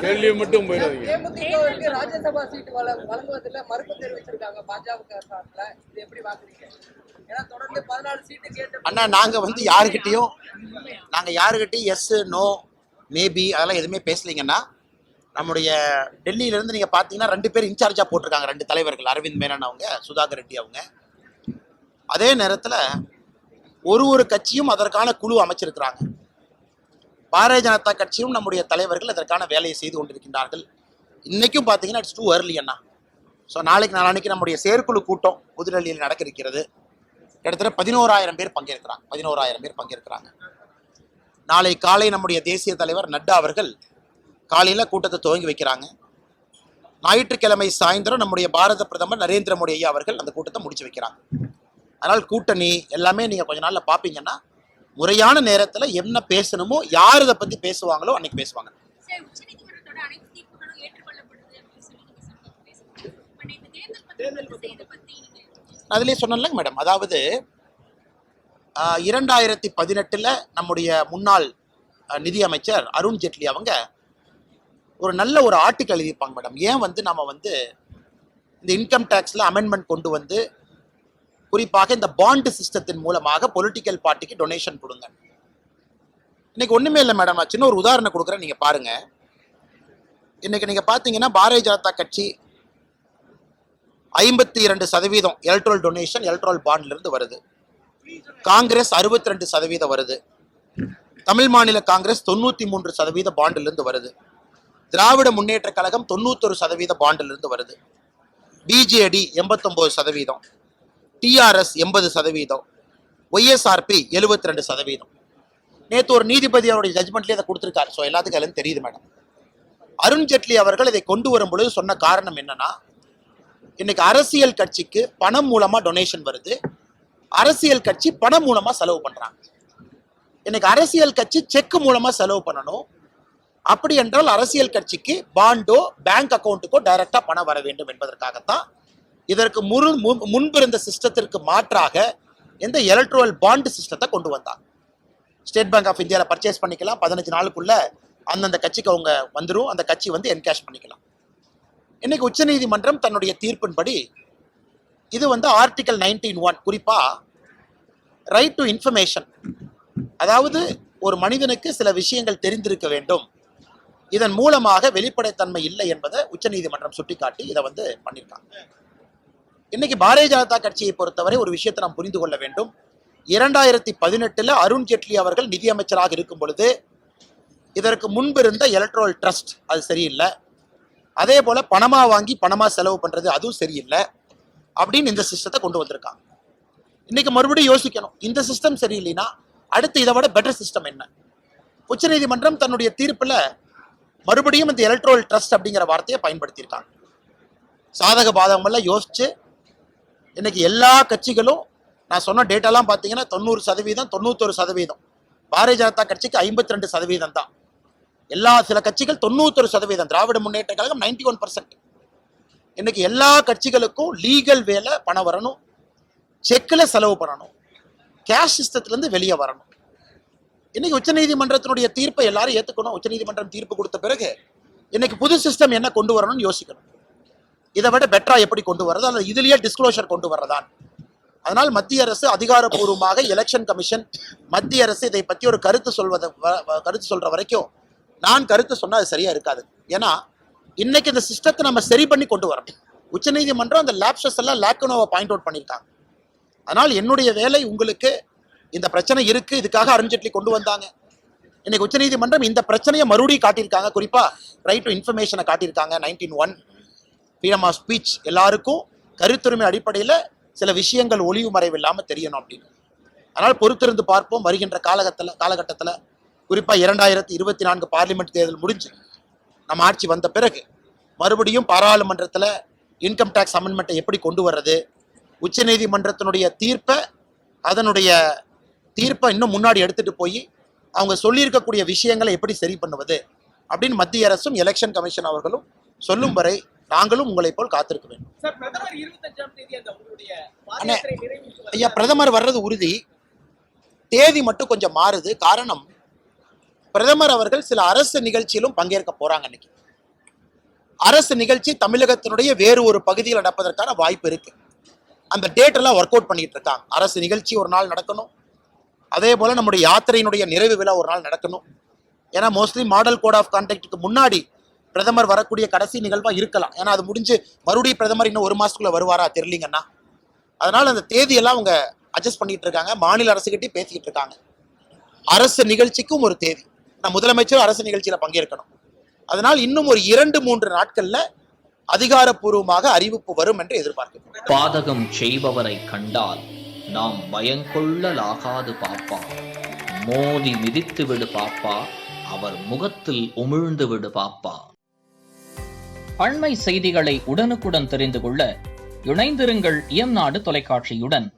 கேள்வி மட்டும் போயிடாதீங்க. தேமுதிகவுக்கு ராஜ்யசபா சீட் வழங்குவதில் மறுப்பு தெரிவிச்சிருக்காங்க பாஜக சார்பில். இது எப்படி பாக்குறீங்க? ஏன்னா தொடர்ந்து 14 சீட்டு கேட்டு அண்ணா நாங்க யாருக்கிட்டையும் எஸ் நோ மேபி அதெல்லாம் எதுவுமே பேசலீங்கன்னா, நம்முடைய டெல்லியிலேருந்து நீங்கள் பார்த்தீங்கன்னா 2 பேர் இன்சார்ஜாக போட்டிருக்காங்க, 2 தலைவர்கள், அரவிந்த் மேனன் அவங்க, சுதாகர் ரெட்டி அவங்க. அதே நேரத்தில் ஒரு கட்சியும் அதற்கான குழு அமைச்சிருக்கிறாங்க. பாரதிய ஜனதா கட்சியும் நம்முடைய தலைவர்கள் அதற்கான வேலையை செய்து கொண்டிருக்கின்றார்கள். இன்றைக்கும் பார்த்தீங்கன்னா இட்ஸ் டூ early அண்ணா. ஸோ நாளைக்கு நம்முடைய செயற்குழு கூட்டம் புதுடெல்லியில் நடக்க இருக்கிறது. கிட்டத்தட்ட 11,000 பேர் பங்கேற்கிறாங்க. நாளை காலை நம்முடைய தேசிய தலைவர் நட்டா அவர்கள் காலையில் கூட்டத்தை துவங்கி வைக்கிறாங்க. ஞாயிற்றுக்கிழமை சாயந்தரம் நம்முடைய பாரத பிரதமர் நரேந்திர மோடி ஐயா அவர்கள் அந்த கூட்டத்தை முடிச்சு வைக்கிறாங்க. அதனால் கூட்டணி எல்லாமே நீங்கள் கொஞ்ச நாளில் பார்ப்பீங்கன்னா, முறையான நேரத்தில் என்ன பேசணுமோ, யார் இதை பற்றி பேசுவாங்களோ அன்னைக்கு பேசுவாங்க. அதிலே சொன்னேன்லங்க மேடம், அதாவது 2018 நம்முடைய முன்னாள் நிதியமைச்சர் அருண் ஜேட்லி அவங்க ஒரு நல்ல ஒரு ஆர்டிக்கல் எழுதியிருப்பாங்க மேடம். ஏன் நம்ம இந்த இன்கம் டேக்ஸில் அமெண்ட்மெண்ட் கொண்டு வந்து குறிப்பாக இந்த பாண்ட் சிஸ்டத்தின் மூலமாக பொலிட்டிக்கல் பார்ட்டிக்கு டொனேஷன் கொடுங்க. இன்னைக்கு ஒன்றுமே இல்லை மேடம், நான் சின்ன ஒரு உதாரணம் கொடுக்குறேன், நீங்கள் பாருங்க. இன்னைக்கு நீங்கள் பார்த்தீங்கன்னா பாரதிய ஜனதா கட்சி 52% எலக்ட்ரல் டொனேஷன் எலக்ட்ரல் பாண்ட்லேருந்து வருது. காங்கிரஸ் 62% வருது. தமிழ் மாநில காங்கிரஸ் 93% பாண்டிலிருந்து வருது. திராவிட முன்னேற்ற கழகம் 91% பாண்டிலிருந்து வருது. BJD 89%, TRS 80%, YSRP 72%. நேற்று ஒரு நீதிபதி அவருடைய ஜட்மெண்ட்லேயே அதை கொடுத்துருக்காரு. ஸோ எல்லாத்துக்கும் அதுன்னு தெரியுது மேடம். அருண் ஜேட்லி அவர்கள் இதை கொண்டு வரும் பொழுது சொன்ன காரணம் என்னன்னா, இன்னைக்கு அரசியல் கட்சிக்கு பணம் மூலமா டொனேஷன் வருது, அரசியல் கட்சி பணம் மூலமா செலவு பண்றாங்க. இன்னைக்கு அரசியல் கட்சி செக் மூலமா செலவு பண்ணணும். அப்படி என்றால் அரசியல் கட்சிக்கு பாண்டோ பேங்க் அக்கௌண்ட்டுக்கோ டைரக்டா பணம் வர வேண்டும் என்பதற்காகத்தான் இதற்கு முன்பு இருந்த சிஸ்டத்திற்கு மாற்றாக இந்த எலக்ட்ரல் பாண்ட் சிஸ்டத்தை கொண்டு வந்தாங்க. ஸ்டேட் பேங்க் ஆஃப் இந்தியாவில் பர்ச்சேஸ் பண்ணிக்கலாம், 15 நாளுக்குள்ள அந்தந்த கட்சிக்கு அவங்க வந்துடும், அந்த கட்சி என்கேஷ் பண்ணிக்கலாம். இன்னைக்கு உச்சநீதிமன்றம் தன்னுடைய தீர்ப்பின்படி இது ஆர்டிகல் 19(1) குறிப்பா ரைட் டு இன்ஃபர்மேஷன், அதாவது ஒரு மனிதனுக்கு சில விஷயங்கள் தெரிந்திருக்க வேண்டும், இதன் மூலமாக வெளிப்படைத்தன்மை இல்லை என்பதை உச்சநீதிமன்றம் சுட்டிக்காட்டி இதை பண்ணியிருக்காங்க. இன்னைக்கு பாரதிய ஜனதா கட்சியை பொறுத்தவரை ஒரு விஷயத்தை நாம் புரிந்து கொள்ள வேண்டும். 2018 அருண் ஜேட்லி அவர்கள் நிதியமைச்சராக இருக்கும் பொழுது இதற்கு முன்பு இருந்த எலக்ட்ரல் ட்ரஸ்ட் அது சரியில்லை, அதே போல பணமா வாங்கி பணமா செலவு பண்றது அதுவும் சரியில்லை அப்படின்னு இந்த சிஸ்டத்தை கொண்டு வந்திருக்காங்க. இன்னைக்கு மறுபடியும் யோசிக்கணும், இந்த சிஸ்டம் சரியில்லைன்னா அடுத்து இதை விட பெட்டர் சிஸ்டம் என்ன? உச்சநீதிமன்றம் தன்னுடைய தீர்ப்புல மறுபடியும் இந்த எலக்ட்ரல் ட்ரஸ்ட் அப்படிங்கிற வார்த்தையை பயன்படுத்தியிருக்காங்க. சாதக பாதகமெல்லாம் யோசிச்சு இன்னைக்கு எல்லா கட்சிகளும், நான் சொன்ன டேட்டாலாம் பார்த்தீங்கன்னா 90%, 91%. பாரதிய ஜனதா கட்சிக்கு 52% தான். சில கட்சிகள் 91%, திராவிட முன்னேற்ற கழகம் 91%. இன்னைக்கு எல்லா கட்சிகளுக்கும் லீகல் வேலை பணம் வரணும், செக்கில் செலவு பண்ணணும், கேஷ் சிஸ்டத்திலிருந்து வெளியே வரணும். இன்னைக்கு உச்சநீதிமன்றத்தினுடைய தீர்ப்பை எல்லாரும் ஏற்றுக்கணும். உச்சநீதிமன்றம் தீர்ப்பு கொடுத்த பிறகு இன்னைக்கு புது சிஸ்டம் என்ன கொண்டு வரணும்னு யோசிக்கணும். இதை விட பெட்டரா எப்படி கொண்டு வர்றது, அல்லது இதுலயே டிஸ்க்ளோஷர் கொண்டு வர்றதான். அதனால் மத்திய அரசு அதிகாரப்பூர்வமாக எலெக்ஷன் கமிஷன், மத்திய அரசு இதை பற்றி ஒரு கருத்து சொல்ற வரைக்கும் நான் கருத்து சொன்னா அது சரியா இருக்காது. ஏன்னா இன்னைக்கு இந்த சிஸ்டத்தை நம்ம சரி பண்ணி கொண்டு வரணும். உச்சநீதிமன்றம் அந்த லேப்சஸ் எல்லாம் லேக்கனோவை பாயிண்ட் அவுட் பண்ணியிருக்காங்க. அதனால் என்னுடைய வேலை, உங்களுக்கு இந்த பிரச்சனை இருக்கு, இதுக்காக அருண் ஜேட்லி கொண்டு வந்தாங்க. இன்னைக்கு உச்சநீதிமன்றம் இந்த பிரச்சனையை மறுபடியும் காட்டியிருக்காங்க. குறிப்பா ரைட் டு இன்ஃபர்மேஷனை காட்டியிருக்காங்க. 19(1) ஃப்ரீடம் ஆஃப் ஸ்பீச், எல்லாருக்கும் கருத்துரிமை அடிப்படையில் சில விஷயங்கள் ஒளிவு மறைவு இல்லாமல் தெரியணும் அப்படின்னு. அதனால் பொறுத்திருந்து பார்ப்போம். வருகின்ற காலகட்டத்தில் குறிப்பாக 2024 பார்லிமெண்ட் தேர்தல் முடிஞ்சு நம்ம ஆட்சி வந்த பிறகு மறுபடியும் பாராளுமன்றத்தில் இன்கம் டேக்ஸ் அமெண்ட்மெண்ட்டை எப்படி கொண்டு வர்றது, உச்சநீதிமன்றத்தினுடைய தீர்ப்பை இன்னும் முன்னாடி எடுத்துட்டு போய் அவங்க சொல்லியிருக்கக்கூடிய விஷயங்களை எப்படி சரி பண்ணுவது அப்படின்னு மத்திய அரசும் எலெக்ஷன் கமிஷன் அவர்களும் சொல்லும் வரை நாங்களும் உங்களை போல் காத்திருக்க வேண்டும். ஐயா, பிரதமர் வர்றது உறுதி, தேதி மட்டும் கொஞ்சம் மாறுது. காரணம், பிரதமர் அவர்கள் சில அரசு நிகழ்ச்சியிலும் பங்கேற்க போறாங்க. இன்னைக்கு அரசு நிகழ்ச்சி தமிழகத்தினுடைய வேறு ஒரு பகுதியில் நடப்பதற்கான வாய்ப்பு இருக்கு. அந்த டேட் எல்லாம் ஒர்க் அவுட் பண்ணிட்டு இருக்காங்க. அரசு நிகழ்ச்சி ஒரு நாள் நடக்கணும், அதே போல நம்முடைய யாத்திரையினுடைய நிறைவு விழா ஒரு நாள் நடக்கணும். ஏன்னா மோஸ்ட்லி மாடல் கோட் ஆஃப் கான்டக்டுக்கு முன்னாடி பிரதமர் வரக்கூடிய கடைசி நிகழ்வா இருக்கலாம். ஏன்னா அது முடிஞ்சு மறுபடியும் பிரதமர் இன்னும் ஒரு மாசத்துக்குள்ள வருவாரா தெரியலீங்கன்னா. அதனால அந்த தேதியெல்லாம் அவங்க அட்ஜஸ்ட் பண்ணிட்டு இருக்காங்க. மாநில அரசுகிட்டே பேசிக்கிட்டு இருக்காங்க. அரசு நிகழ்ச்சிக்கும் ஒரு தேதி, நான் முதலமைச்சர் அரசு நிகழ்ச்சியில பங்கேற்கணும். அதனால் இன்னும் ஒரு 2-3 நாட்கள்ல அதிகாரப்பூர்வமாக அறிவிப்பு வரும் என்று எதிர்பார்க்கிறோம். பாதகம் செய்பவரை கண்டால் நாம் பயங்கொள்ளலாகாது பாப்பா, மோதி மிதித்து விடு பாப்பா, அவர் முகத்தில் உமிழ்ந்து விடு பாப்பா. அண்மை செய்திகளை உடனுக்குடன் தெரிந்து கொள்ள இணைந்திருங்கள் இயம்நாடு தொலைக்காட்சியுடன்.